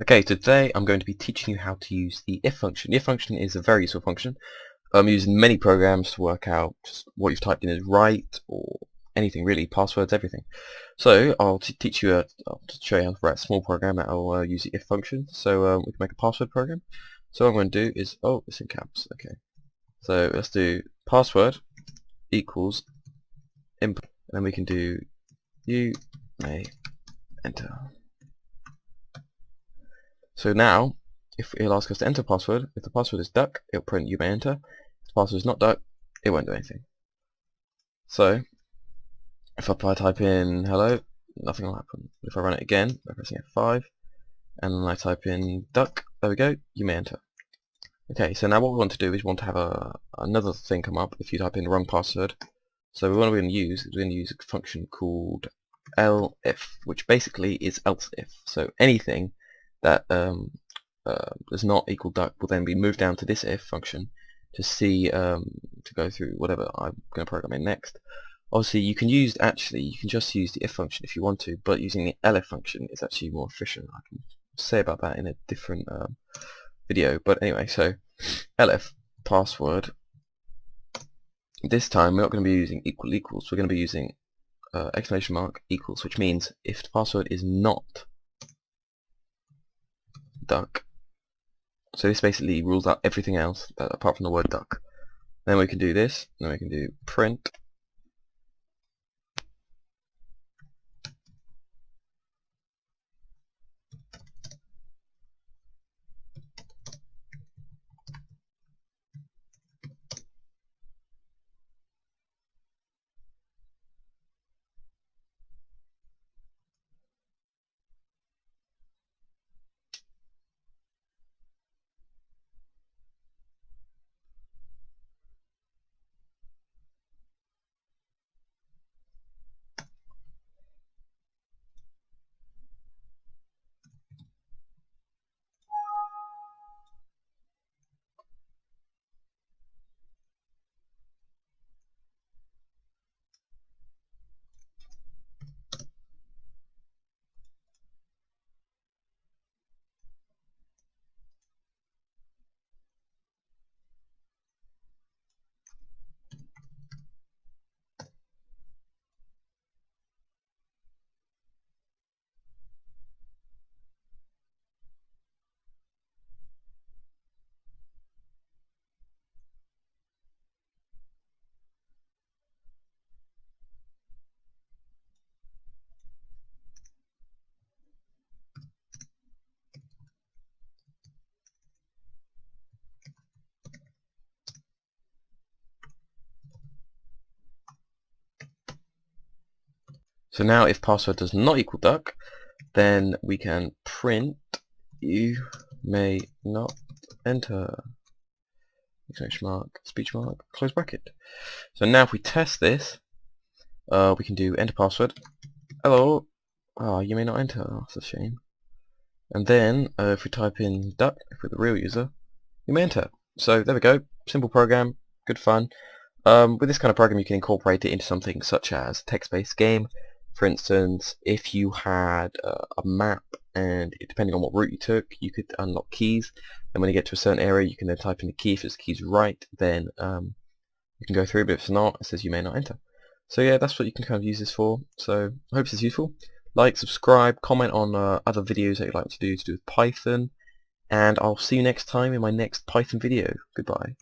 Okay, today I'm going to be teaching you how to use the if function. The if function is a very useful function. Used in many programs to work out just what you've typed in is right, or anything really, passwords, everything. So I'll teach you I'll show you how to write a small program that will use the if function. So we can make a password program. So what I'm going to do is, oh, it's in caps. Okay. So let's do password equals input, and then we can do you may enter. So now, if it'll ask us to enter password, if the password is duck, it'll print you may enter. If the password is not duck, it won't do anything. So, if I type in hello, nothing will happen. If I run it again by pressing F5, and then I type in duck, there we go, you may enter. Okay, so now what we want to do is we want to have another thing come up if you type in the wrong password. So what we're going to use is we're going to use a function called elif, which basically is else if. So anything that does not equal duck will then be moved down to this if function to see to go through whatever I'm going to program in next. Obviously you can just use the if function if you want to, but using the elif function is actually more efficient. I can say about that in a different video, but anyway, so elif password. This time we're not going to be using equals, we're going to be using exclamation mark equals, which means if the password is not duck, so this basically rules out everything else apart from the word duck. Then we can do this, then we can do print So now if password does not equal duck, then we can print you may not enter, exclamation mark, speech mark, close bracket. So now if we test this, we can do enter password. Hello, you may not enter. Oh, that's a shame. And then if we type in duck, if we're the real user, you may enter. So there we go, simple program, good fun. With this kind of program you can incorporate it into something such as a text-based game. For instance, if you had a map and depending on what route you took, you could unlock keys, and when you get to a certain area you can then type in the key. If the key's right, then you can go through, but if it's not, it says you may not enter. So yeah, that's what you can kind of use this for. So I hope this is useful. Like, subscribe, comment on other videos that you'd like to do with Python, and I'll see you next time in my next Python video. Goodbye.